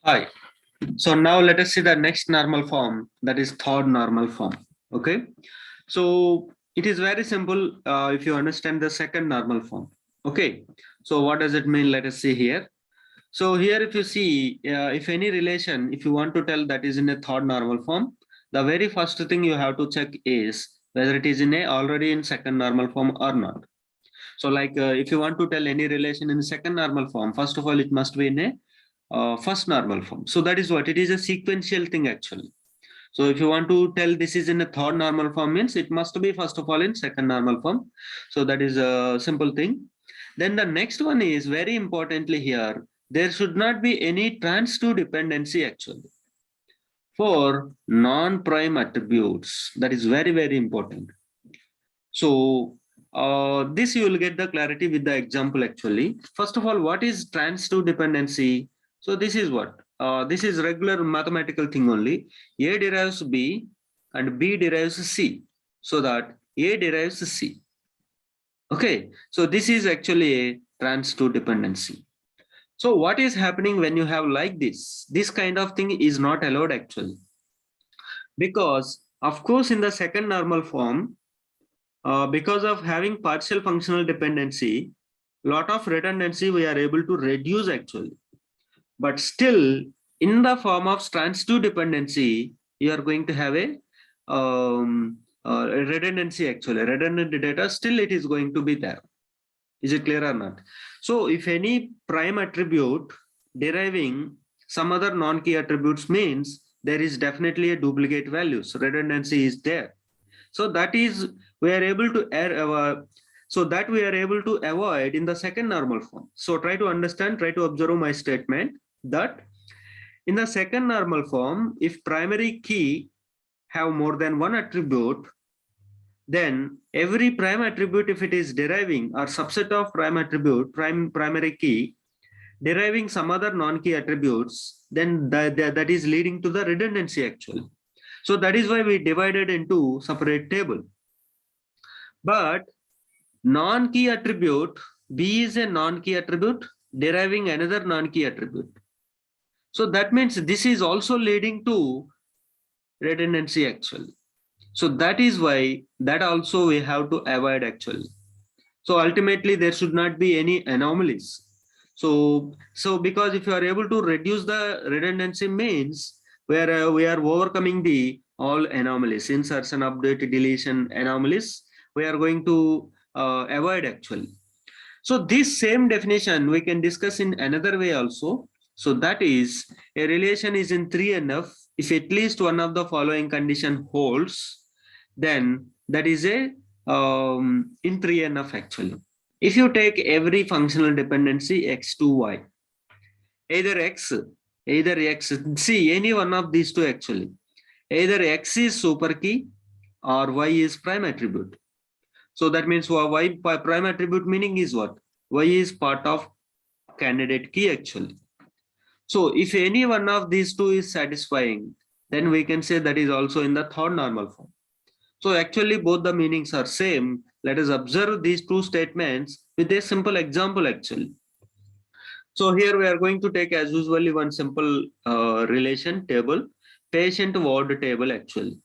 Hi. So now let us see the next normal form, that is third normal form. Okay. So it is very simple if you understand the second normal form. Okay. So what does it mean? Let us see here. So here if you see, if any relation, if you want to tell that is in a third normal form, the very first thing you have to check is whether it is in a already in second normal form or not. So like if you want to tell any relation in second normal form, first of all, it must be in a first normal form. So that is what it is, a sequential thing actually. So if you want to tell this is in a third normal form, means it must be first of all in second normal form. So that is a simple thing. Then the next one is very importantly here, there should not be any transitive dependency actually for non-prime attributes. That is very, very important. So this you will get the clarity with the example actually. First of all, what is transitive dependency? So this is what? This is regular mathematical thing only. A derives B and B derives C. So that A derives C. Okay, so this is actually a transitive dependency. So what is happening when you have like this? This kind of thing is not allowed actually. Because of course in the second normal form, because of having partial functional dependency, lot of redundancy we are able to reduce actually. But still, in the form of transitive dependency, you are going to have a redundancy actually. Redundant data, still it is going to be there. Is it clear or not? So if any prime attribute deriving some other non-key attributes means there is definitely a duplicate value. So redundancy is there. So that is we are able to we are able to avoid in the second normal form. So try to understand, try to observe my statement that in the second normal form, if primary key have more than one attribute, then every prime attribute, if it is deriving or subset of prime attribute, primary key deriving some other non-key attributes, then that is leading to the redundancy actually. So that is why we divided into separate table. But non-key attribute, B is a non-key attribute deriving another non-key attribute. So that means this is also leading to redundancy actually. So that is why that also we have to avoid actually. So ultimately there should not be any anomalies. So because if you are able to reduce the redundancy means where we are overcoming the all anomalies, insertion, update, deletion anomalies, we are going to avoid actually. So this same definition we can discuss in another way also. So that is a relation is in 3NF if at least one of the following condition holds, then that is a in 3NF actually. If you take every functional dependency x to y, either x, see any one of these two actually, either x is super key or y is prime attribute. So that means y prime attribute meaning is what? Y is part of candidate key actually. So if any one of these two is satisfying, then we can say that is also in the third normal form. So actually both the meanings are same. Let us observe these two statements with a simple example actually. So here we are going to take as usually one simple relation table, patient ward table actually.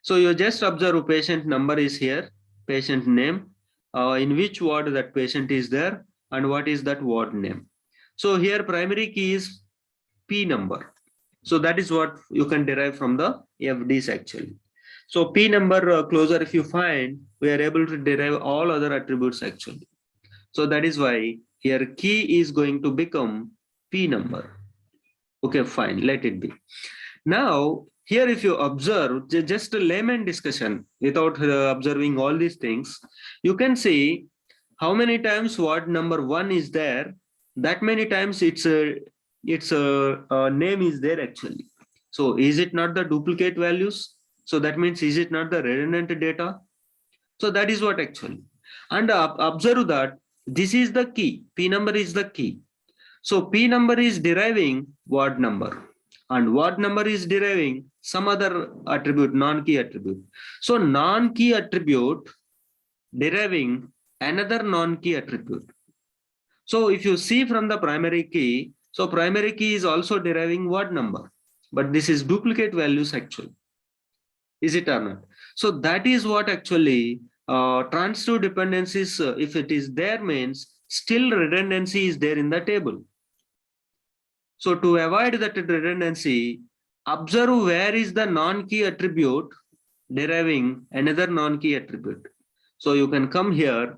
So you just observe patient number is here, patient name, in which ward that patient is there, and what is that ward name. So here primary key is P number. So that is what you can derive from the FDs actually. So P number closer if you find, we are able to derive all other attributes actually. So that is why here key is going to become P number. Okay, fine, let it be. Now, here if you observe, just a layman discussion without observing all these things, you can see how many times word number 1 is there, that many times its name is there actually. So is it not the duplicate values? So that means is it not the redundant data? So that is what actually. And observe that this is the key, P number is the key. So P number is deriving word number and word number is deriving some other attribute, non-key attribute. So non-key attribute deriving another non-key attribute. So if you see from the primary key, So primary key is also deriving word number, but this is duplicate values actually. Is it or not? So that is what actually transitive dependencies, if it is there, means still redundancy is there in the table. So to avoid that redundancy, observe where is the non-key attribute deriving another non-key attribute. So you can come here,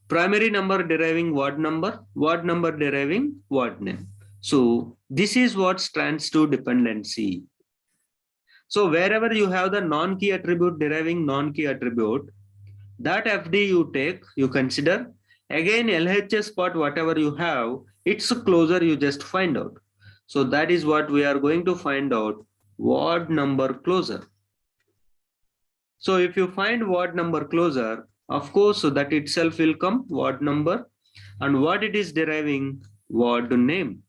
primary number deriving word number deriving word name. So this is what's transitive dependency. So wherever you have the non-key attribute deriving non-key attribute, that FD you take, you consider. Again, LHS part, whatever you have, its closer you just find out. So that is what we are going to find out, word number closer. So if you find word number closer, of course, so that itself will come word number, and what it is deriving, word name.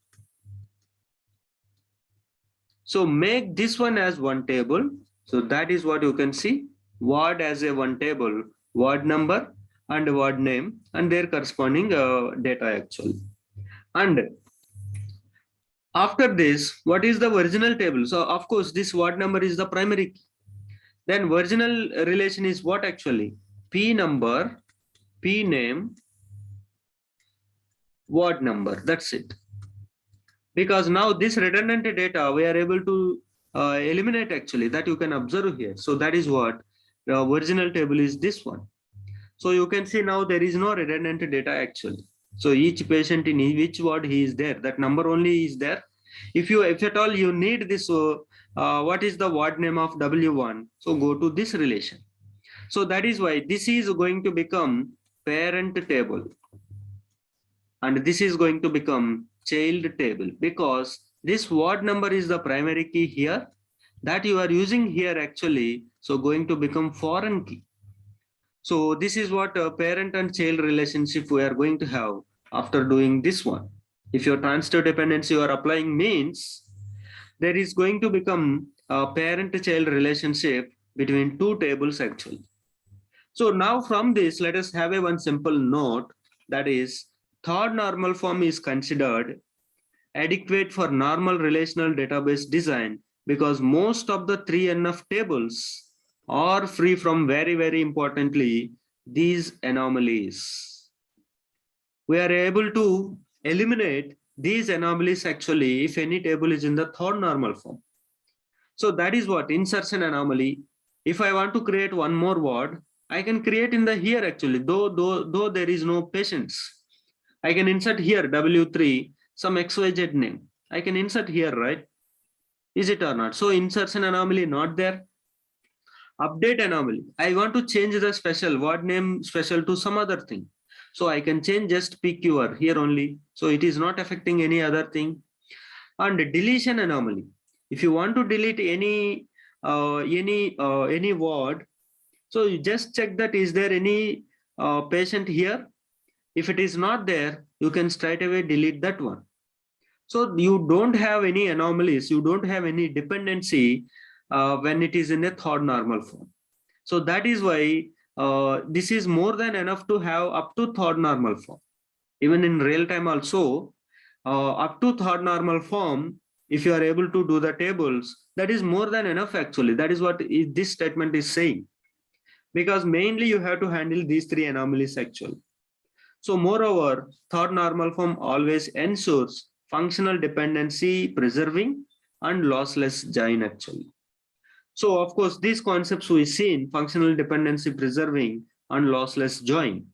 So make this one as one table. So that is what you can see, word as a one table, word number and word name and their corresponding data actually. And after this, what is the original table? So of course, this word number is the primary key. Then original relation is what actually? P number, P name, word number, that's it. Because now this redundant data we are able to eliminate actually, that you can observe here. So that is what the original table is, this one. So you can see now there is no redundant data actually. So each patient in which ward he is there, that number only is there. If at all you need this, what is the ward name of W1? So go to this relation. So that is why this is going to become parent table. And this is going to become child table, because this word number is the primary key here that you are using here actually. So going to become foreign key. So this is what a parent and child relationship we are going to have after doing this one. If your transitive dependency you are applying means there is going to become a parent-child relationship between two tables actually. So now from this, let us have a one simple note, that is third normal form is considered adequate for normal relational database design because most of the 3NF tables are free from very importantly these anomalies. We are able to eliminate these anomalies actually if any table is in the third normal form. So that is what insertion anomaly. If I want to create one more word, I can create in the here actually, though there is no patients. I can insert here W3 some XYZ name. I can insert here, right? Is it or not? So insertion anomaly not there. Update anomaly. I want to change the special word name special to some other thing. So I can change just PQR here only. So it is not affecting any other thing. And deletion anomaly. If you want to delete any word, so you just check that is there any patient here. If it is not there, you can straight away delete that one. So you don't have any anomalies, you don't have any dependency when it is in a third normal form. So that is why this is more than enough to have up to third normal form. Even in real time also, up to third normal form, if you are able to do the tables, that is more than enough actually. That is what this statement is saying. Because mainly you have to handle these three anomalies actually. So moreover, third normal form always ensures functional dependency preserving and lossless join actually. So of course, these concepts we see in functional dependency preserving and lossless join.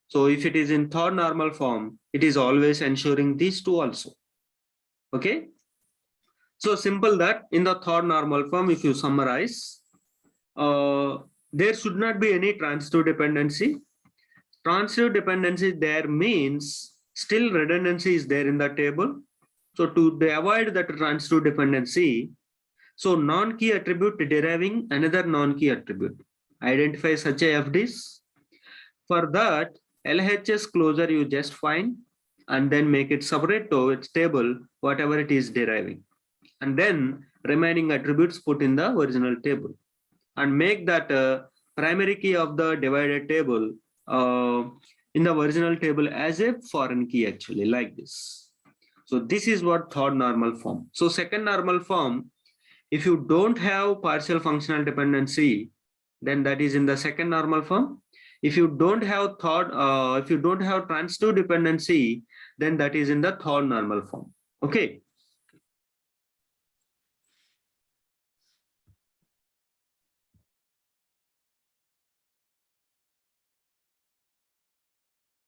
So if it is in third normal form, it is always ensuring these two also. Okay. So simple that in the third normal form, if you summarize, there should not be any transitive dependency. Transitive dependency there means still redundancy is there in the table. So to avoid that transitive dependency, so non-key attribute deriving another non-key attribute. Identify such a FDs. For that, LHS closure you just find and then make it separate to its table, whatever it is deriving. And then remaining attributes put in the original table. And make that primary key of the divided table in the original table as a foreign key, actually, like this. So this is what third normal form. So second normal form, if you don't have partial functional dependency, then that is in the second normal form. If you don't have transitive dependency, then that is in the third normal form. Okay.